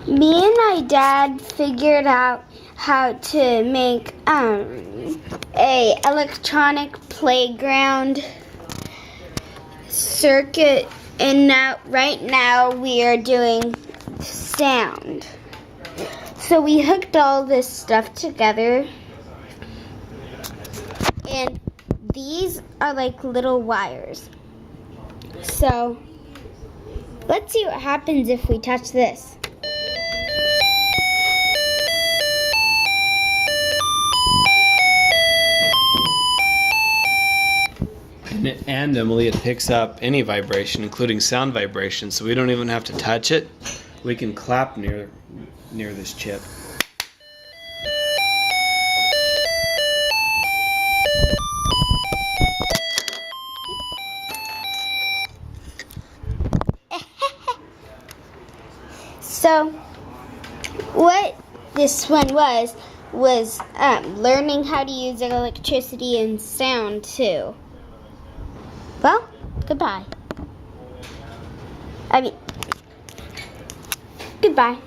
Me and my dad figured out how to make a electronic playground circuit, and right now we are doing sound. So we hooked all this stuff together, and these are like little wires. So let's see what happens if we touch this. And Emily, it picks up any vibration, including sound vibration, so we don't even have to touch it. We can clap near this chip. So what this one was learning how to use electricity and sound too. Well, goodbye. Goodbye.